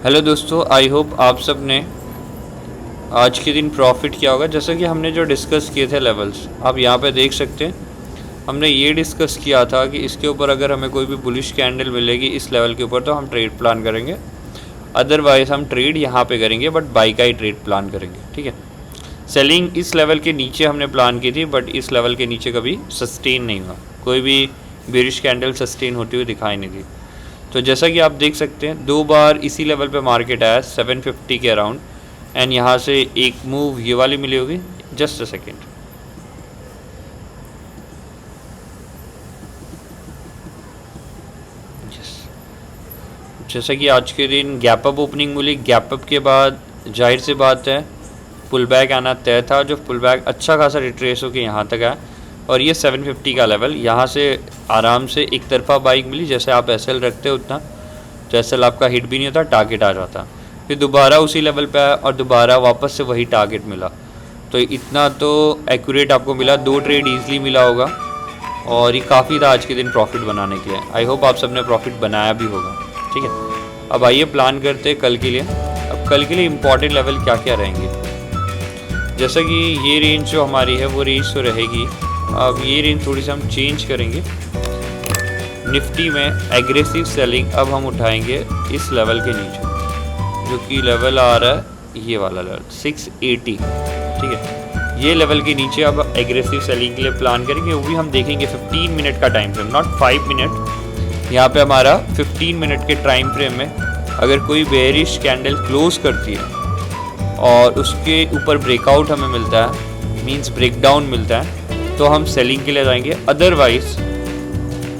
Hello दोस्तों, I hope आप सब ने आज के दिन प्रॉफिट किया होगा। जैसा कि हमने जो डिस्कस किए थे लेवल्स, आप यहाँ पे देख सकते हैं। हमने ये डिस्कस किया था कि इसके ऊपर अगर हमें कोई भी बुलिश कैंडल मिलेगी इस लेवल के ऊपर तो हम ट्रेड प्लान करेंगे, अदरवाइज हम ट्रेड यहाँ पे करेंगे, बट बाई का ही ट्रेड प्लान करेंगे। ठीक है, सेलिंग इस लेवल के नीचे हमने प्लान की थी, बट इस लेवल के नीचे कभी सस्टेन नहीं हुआ, कोई भी बेरिश कैंडल सस्टेन होती हुई दिखाई नहीं दी। तो जैसा कि आप देख सकते हैं 2 बार इसी लेवल पे मार्केट आया 750 के अराउंड, एंड यहाँ से एक मूव ये वाली मिली होगी। जस्ट अ सेकेंड, जैसा कि आज के दिन गैप अप ओपनिंग मिली, गैप अप के बाद जाहिर सी बात है पुल बैक आना तय था, जो पुल बैक अच्छा खासा रिट्रेस होकर यहाँ तक आया, और ये 750 का लेवल यहाँ से आराम से एक तरफा बाइक मिली। जैसे आप एसएल रखते हो उतना, तो एसएल आपका हिट भी नहीं होता, टारगेट आ जाता, फिर दोबारा उसी लेवल पे आया और दोबारा वापस से वही टारगेट मिला। तो इतना तो एक्यूरेट आपको मिला, 2 ट्रेड ईजिली मिला होगा, और ये काफ़ी था आज के दिन प्रॉफिट बनाने के लिए। आई होप आप सबने प्रॉफिट बनाया भी होगा। ठीक है, अब आइए प्लान करते हैं कल के लिए। अब कल के लिए इम्पॉर्टेंट लेवल क्या क्या रहेंगे, जैसा कि ये रेंज जो हमारी है वो रेंज तो रहेगी। अब ये रेंज थोड़ी सी हम चेंज करेंगे। निफ्टी में एग्रेसिव सेलिंग अब हम उठाएंगे इस लेवल के नीचे, जो कि लेवल आ रहा है ये वाला लेवल 680। ठीक है, ये लेवल के नीचे अब एग्रेसिव सेलिंग के लिए प्लान करेंगे। वो भी हम देखेंगे 15 मिनट का टाइम फ्रेम, नॉट 5 मिनट। यहाँ पे हमारा 15 मिनट के टाइम फ्रेम में अगर कोई बेरिश कैंडल क्लोज करती है और उसके ऊपर ब्रेकआउट हमें मिलता है, मींस ब्रेकडाउन मिलता है, तो हम सेलिंग के लिए जाएंगे। अदरवाइज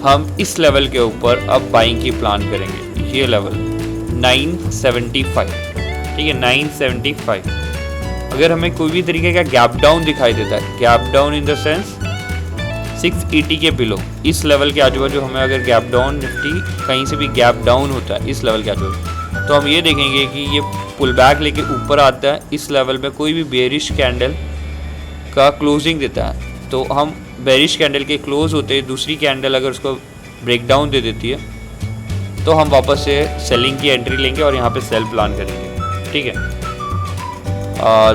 हम इस लेवल के ऊपर अब बाइंग की प्लान करेंगे। ये लेवल 975, ठीक है, 975। अगर हमें कोई भी तरीके का गैप डाउन दिखाई देता है, gap down in the sense 680 के बिलो, इस लेवल के आजू बाजू हमें अगर गैप डाउन निफ्टी कहीं से भी गैप डाउन होता है इस लेवल के आजू बाजू, तो हम ये देखेंगे कि ये पुल बैक लेके ऊपर आता है, इस लेवल में कोई भी बेरिश कैंडल का क्लोजिंग देता है, तो हम बेरिश कैंडल के क्लोज होते हैं दूसरी कैंडल अगर उसको ब्रेकडाउन दे देती है तो हम वापस से सेलिंग की एंट्री लेंगे और यहाँ पे सेल प्लान करेंगे। ठीक है,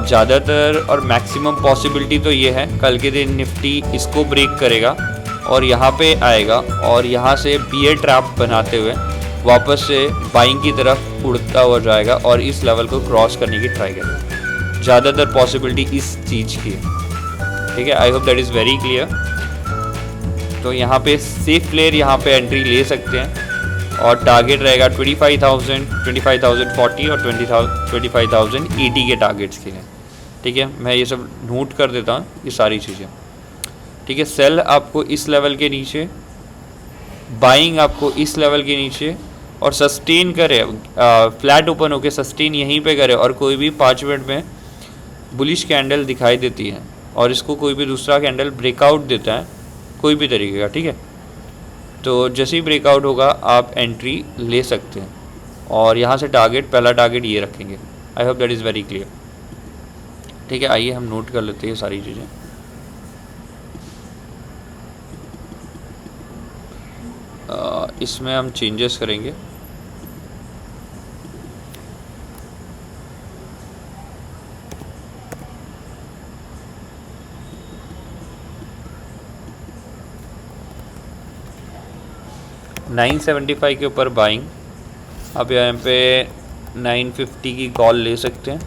ज़्यादातर और मैक्सिमम पॉसिबिलिटी तो ये है कल के दिन निफ्टी इसको ब्रेक करेगा और यहाँ पे आएगा और यहाँ से बियर ट्रैप बनाते हुए वापस से बाइंग की तरफ उड़ता हुआ जाएगा और इस लेवल को क्रॉस करने की ट्राई करेगा। ज़्यादातर पॉसिबिलिटी इस चीज़ की है। ठीक है, I hope that is very clear. तो यहाँ पे सेफ प्लेयर यहाँ पे एंट्री ले सकते हैं और टारगेट रहेगा 25,000, 25,040 और 25,080 के टारगेट्स के लिए। ठीक है, मैं ये सब नोट कर देता हूँ ये सारी चीज़ें। ठीक है, सेल आपको इस लेवल के नीचे, बाइंग आपको इस लेवल के नीचे, और सस्टेन करे, फ्लैट ओपन होके सस्टेन यहीं पे करे, और कोई भी 5 मिनट में बुलिश कैंडल दिखाई देती है और इसको कोई भी दूसरा कैंडल ब्रेकआउट देता है कोई भी तरीके का। ठीक है, तो जैसे ही ब्रेकआउट होगा आप एंट्री ले सकते हैं और यहाँ से टारगेट, पहला टारगेट ये रखेंगे। I hope that is very clear. ठीक है, आइए हम नोट कर लेते हैं सारी चीज़ें। इसमें हम चेंजेस करेंगे। $975 के ऊपर बाइंग, आप यहाँ पे 950 की कॉल ले सकते हैं,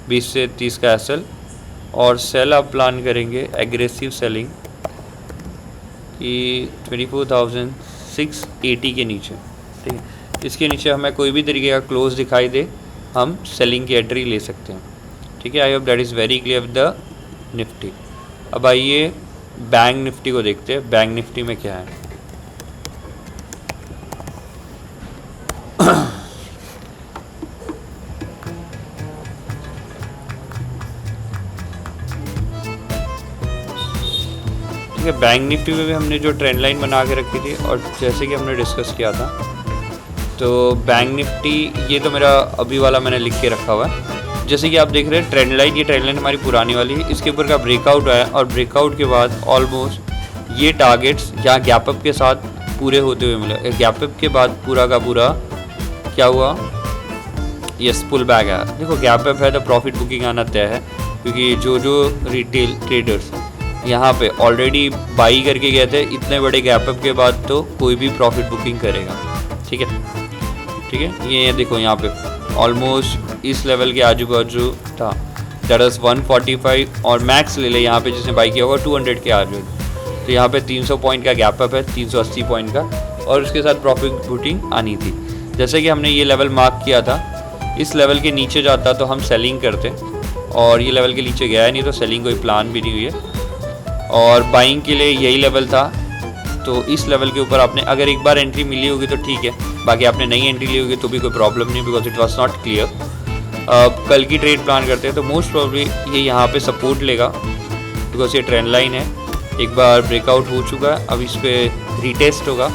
20 से 30 का एसएल, और सेल आप प्लान करेंगे एग्रेसिव सेलिंग कि 24,680 के नीचे। ठीक है, इसके नीचे हमें कोई भी तरीके का क्लोज दिखाई दे हम सेलिंग की एंट्री ले सकते हैं। ठीक है, I hope that is very clear with the Nifty. अब आइए बैंक निफ्टी को देखते हैं। बैंक निफ्टी में क्या है, बैंक निफ्टी में भी हमने जो ट्रेंड लाइन बना के रखी थी और जैसे कि हमने डिस्कस किया था, तो बैंक निफ्टी ये तो मेरा अभी वाला मैंने लिख के रखा हुआ है। जैसे कि आप देख रहे हैं ट्रेंड लाइन, ये ट्रेंड लाइन हमारी पुरानी वाली है, इसके ऊपर का ब्रेकआउट आया और ब्रेकआउट के बाद ऑलमोस्ट ये टारगेट्स यहाँ गैप अप के साथ पूरे होते हुए मिले। गैप अप के बाद पूरा का पूरा क्या हुआ, यस पुल बैक है। देखो गैप अप है तो प्रॉफिट बुकिंग आना तय है, क्योंकि जो रिटेल ट्रेडर्स यहाँ पे ऑलरेडी बाई करके गए थे, इतने बड़े गैप अप के बाद तो कोई भी प्रॉफिट बुकिंग करेगा। ठीक है ये देखो यहाँ पे ऑलमोस्ट इस लेवल के आजू बाजू था, दैट इज़ 145 और मैक्स ले ले यहाँ पे जिसने बाई किया होगा 200 के आजू, तो यहाँ पे 300 पॉइंट का गैप अप है, 380 पॉइंट का, और उसके साथ प्रॉफिट बुकिंग आनी थी। जैसे कि हमने ये लेवल मार्क किया था, इस लेवल के नीचे जाता तो हम सेलिंग करते, और ये लेवल के नीचे गया नहीं तो सेलिंग कोई प्लान भी नहीं हुई है, और बाइंग के लिए यही लेवल था। तो इस लेवल के ऊपर आपने अगर एक बार एंट्री मिली होगी तो ठीक है, बाकी आपने नई एंट्री ली होगी तो भी कोई प्रॉब्लम नहीं, because it was not clear. कल की ट्रेड प्लान करते हैं तो मोस्ट प्रॉब्ली ये यहाँ पे सपोर्ट लेगा, बिकॉज ये ट्रेंड लाइन है, एक बार ब्रेकआउट हो चुका है, अब इस पर रीटेस्ट होगा,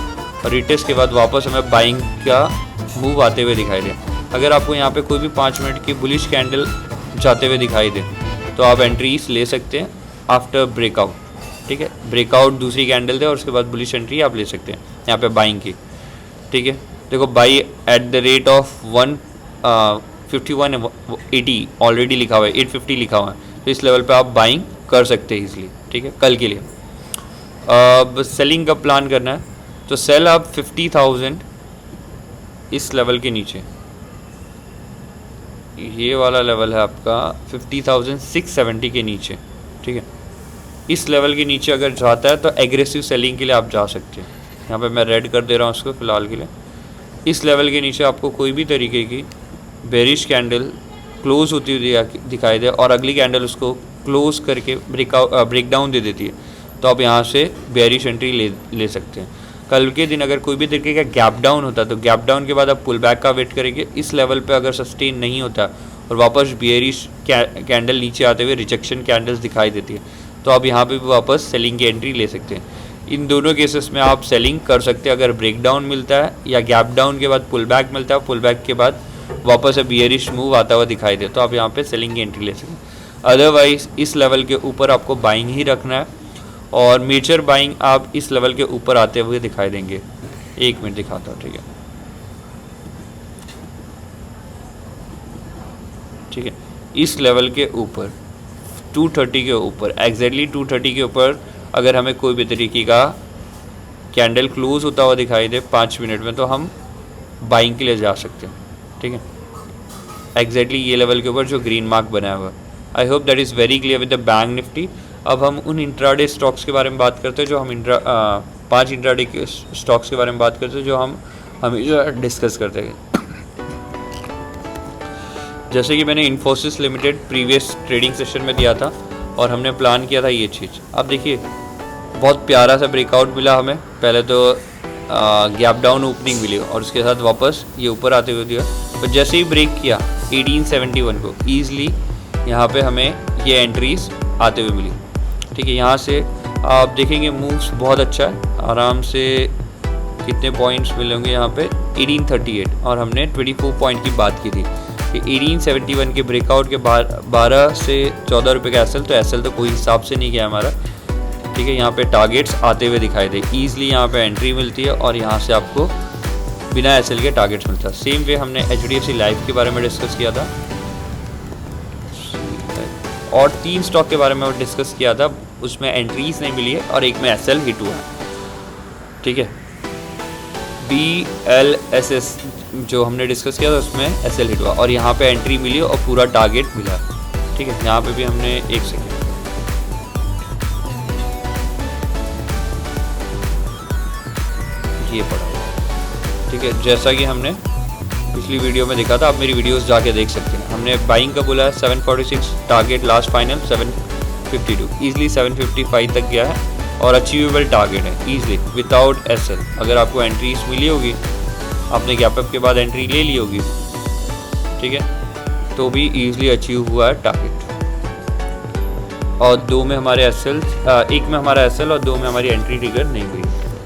और रीटेस्ट के बाद वापस हमें बाइंग का मूव आते हुए दिखाई दे। अगर आपको यहाँ पे कोई भी 5 मिनट की बुलिश कैंडल जाते हुए दिखाई दे तो आप एंट्रीज ले सकते हैं आफ्टर ब्रेकआउट। ठीक है, ब्रेकआउट दूसरी कैंडल दे और उसके बाद बुलिश एंट्री आप ले सकते हैं यहाँ पे बाइंग की। ठीक है, देखो by at the rate of 151.80 already लिखा हुआ है, 850 लिखा हुआ है, तो इस लेवल पे आप बाइंग कर सकते हैं इजीली। ठीक है, कल के लिए। अब सेलिंग का प्लान करना है तो सेल आप 50,000 इस लेवल के नीचे, ये वाला लेवल है आपका 50,670 के नीचे। ठीक है, इस लेवल के नीचे अगर जाता है तो एग्रेसिव सेलिंग के लिए आप जा सकते हैं। यहाँ पे मैं रेड कर दे रहा हूँ उसको फ़िलहाल के लिए। इस लेवल के नीचे आपको कोई भी तरीके की बेरिश कैंडल क्लोज होती हुई दिखाई दे और अगली कैंडल उसको क्लोज करके ब्रेक डाउन दे देती है, तो आप यहाँ से बेरिश एंट्री ले सकते हैं। कल के दिन अगर कोई भी तरीके का गैप डाउन होता है तो गैप डाउन के बाद आप पुल बैक का वेट करेंगे। इस लेवल पे अगर सस्टेन नहीं होता और वापस बेरिश कैंडल नीचे आते हुए रिजेक्शन कैंडल्स दिखाई देती है, तो आप यहाँ पे भी वापस सेलिंग की एंट्री ले सकते हैं। इन दोनों केसेस में आप सेलिंग कर सकते हैं अगर ब्रेक डाउन मिलता है या गैप डाउन के बाद पुल बैक मिलता है, पुल बैक के बाद वापस से बेरिश मूव आता हुआ दिखाई दे तो आप यहाँ पे सेलिंग की एंट्री ले सकते हैं। अदरवाइज इस लेवल के ऊपर आपको बाइंग ही रखना है, और मेजर बाइंग आप इस लेवल के ऊपर आते हुए दिखाई देंगे। 1 मिनट दिखाता हूँ। ठीक है, इस लेवल के ऊपर 230 के ऊपर, एग्जैक्टली 230 के ऊपर अगर हमें कोई भी तरीके का कैंडल क्लोज होता हुआ दिखाई दे 5 मिनट में, तो हम बाइंग के लिए जा सकते हैं। ठीक है, एग्जैक्टली ये लेवल के ऊपर जो ग्रीन मार्क बनाया हुआ है। I hope that is very clear with the bank Nifty. अब हम उन इंट्राडे स्टॉक्स के बारे में बात करते हैं जो हम 5 इंट्राडे के स्टॉक्स के बारे में बात करते हैं जो हम हमेशा डिस्कस करते हैं। जैसे कि मैंने Infosys limited previous trading session में दिया था और हमने प्लान किया था ये चीज़। अब देखिए बहुत प्यारा सा ब्रेकआउट मिला हमें, पहले तो गैप डाउन ओपनिंग मिली और उसके साथ वापस ये ऊपर आते हुए दिया, तो जैसे ही ब्रेक किया 1871 को ईज़िली यहाँ पे हमें ये एंट्रीज आते हुए मिली। ठीक है, यहाँ से आप देखेंगे मूव्स बहुत अच्छा है, आराम से कितने पॉइंट्स मिलेंगे यहाँ पे 1838, और हमने 24 पॉइंट की बात की थी कि 1871 के ब्रेकआउट के 12 से 14 रुपये का एसएल, तो एसएल तो कोई हिसाब से नहीं गया हमारा। ठीक है, यहाँ पे टारगेट्स आते हुए दिखाई दे, ईजिली यहाँ पे एंट्री मिलती है और यहाँ से आपको बिना एसएल के टारगेट्स मिलता है। सेम वे हमने HDFC लाइफ के बारे में डिस्कस किया था और 3 स्टॉक के बारे में डिस्कस किया था, उसमें एंट्रीज नहीं मिली है और एक में एसएल हिट हुआ है। ठीक है, BLSS जो हमने डिस्कस किया था उसमें एसएल हिट हुआ और यहाँ पे एंट्री मिली और पूरा टारगेट मिला। ठीक है, यहाँ पे भी हमने 1 सेकेंड ये पढ़ा हुआ। ठीक है, जैसा कि हमने पिछली वीडियो में देखा था, आप मेरी वीडियोस जाके देख सकते हैं। हमने बाइंग का बोला है 746, टारगेट लास्ट फाइनल 752, ईजिली 755 तक गया है और अचीवेबल टारगेट है ईजिली विदाउट एसएल। अगर आपको एंट्रीज मिली होगी, आपने गैप अप के बाद एंट्री ले ली होगी, ठीक है, तो भी ईजिली अचीव हुआ है टारगेट। और 2 में हमारे एसएल, 1 में हमारा एसएल और 2 में हमारी एंट्री ट्रिगर नहीं हुई।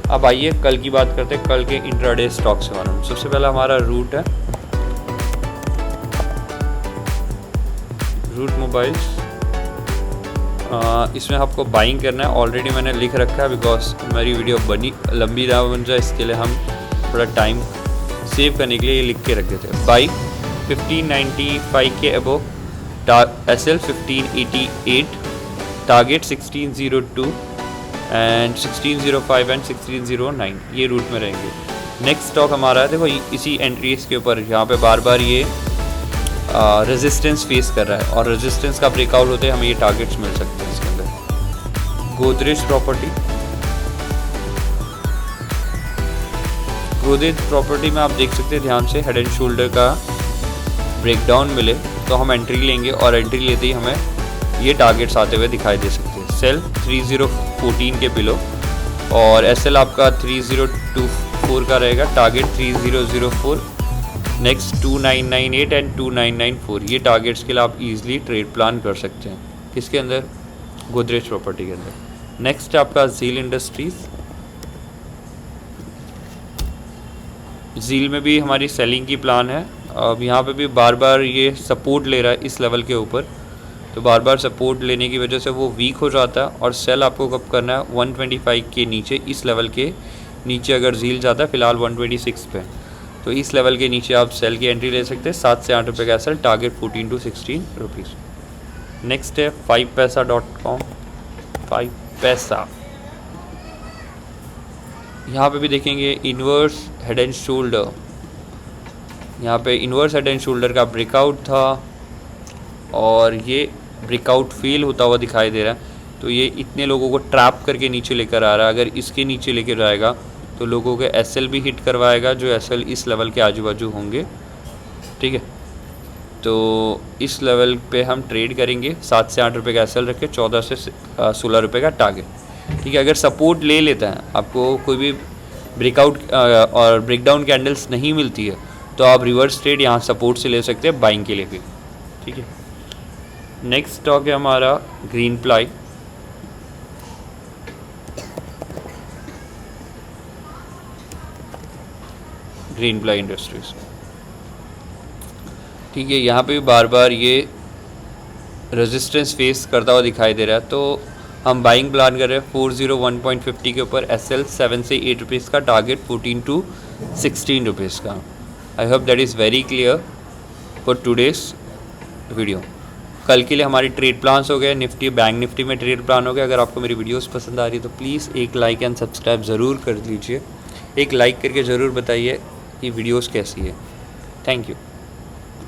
अब आइए कल की बात करते हैं, कल के इंट्राडे स्टॉक्स के बारे में। सबसे पहला हमारा रूट है, रूट मोबाइल्स। इसमें आपको बाइंग करना है, ऑलरेडी मैंने लिख रखा है बिकॉज मेरी वीडियो लंबी ना बन जाए, इसके लिए हम थोड़ा टाइम सेव करने के लिए ये लिख के रख देते हैं। बाई 1595 के अबो, SL 1588, टारगेट 1602 एंड 1605 एंड 1609, ये रूट में रहेंगे। नेक्स्ट स्टॉक हमारा है, देखो इसी एंट्रीज के ऊपर यहाँ पे बार बार ये रेजिस्टेंस फेस कर रहा है और रेजिस्टेंस का ब्रेकआउट होते हैं हमें ये टारगेट्स मिल सकते हैं इसके अंदर। गोदरेज प्रॉपर्टी में आप देख सकते हैं ध्यान से, हेड एंड शोल्डर का ब्रेकडाउन मिले तो हम एंट्री लेंगे और एंट्री लेते ही हमें ये टारगेट्स आते हुए दिखाई दे सकते हैं। सेल 3014 के बिलो और एसएल आपका 3024 का रहेगा, टारगेट 3004, नेक्स्ट 2998 एंड 2994, ये टारगेट्स के लिए आप इजीली ट्रेड प्लान कर सकते हैं। किसके अंदर? गोदरेज प्रॉपर्टी के अंदर। नेक्स्ट है आपका ज़ील इंडस्ट्रीज़। ज़ील में भी हमारी सेलिंग की प्लान है। अब यहाँ पे भी बार बार ये सपोर्ट ले रहा है इस लेवल के ऊपर, तो बार बार सपोर्ट लेने की वजह से वो वीक हो जाता है और सेल आपको कब करना है? 125 के नीचे, इस लेवल के नीचे अगर ज़ील जाता है, फ़िलहाल 126 पे, तो इस लेवल के नीचे आप सेल की एंट्री ले सकते हैं। 7 से 8 रुपये का sell, target 14 to 16 rupees. Next है 5paisa.com। 5paisa, यहाँ पे भी देखेंगे इन्वर्स हेड एंड शोल्डर, यहाँ पे इन्वर्स हेड एंड शोल्डर का ब्रेकआउट था और ये ब्रेकआउट फेल होता हुआ दिखाई दे रहा है, तो ये इतने लोगों को ट्रैप करके नीचे लेकर आ रहा है। अगर इसके नीचे लेकर जाएगा तो लोगों के एसएल भी हिट करवाएगा, जो एसएल इस लेवल के आजू बाजू होंगे, ठीक है। तो इस लेवल पे हम ट्रेड करेंगे, 7 से 8 रुपये का एसएल रखे, 14 से 16 रुपये का टारगेट, ठीक है। अगर सपोर्ट ले लेता है, आपको कोई भी ब्रेकआउट और ब्रेकडाउन कैंडल्स नहीं मिलती है, तो आप रिवर्स ट्रेड यहाँ सपोर्ट से ले सकते हैं बाइंग के लिए भी, ठीक है। नेक्स्ट स्टॉक है हमारा green ply. Green ply industries, ठीक है। यहाँ पे भी बार बार ये रेजिस्टेंस फेस करता हुआ दिखाई दे रहा है, तो हम बाइंग प्लान कर रहे हैं 401.50 के ऊपर, एसएल 7 से 8 रुपीज़ का, टारगेट 14 to 16 रुपीज़ का। I hope that is very clear for today's video. कल के लिए हमारी ट्रेड प्लान्स हो गए, निफ्टी बैंक निफ्टी में ट्रेड प्लान हो गया। अगर आपको मेरी वीडियोस पसंद आ रही है तो प्लीज़ एक लाइक एंड सब्सक्राइब ज़रूर कर लीजिए। एक लाइक करके ज़रूर बताइए कि वीडियोस कैसी है। Thank you.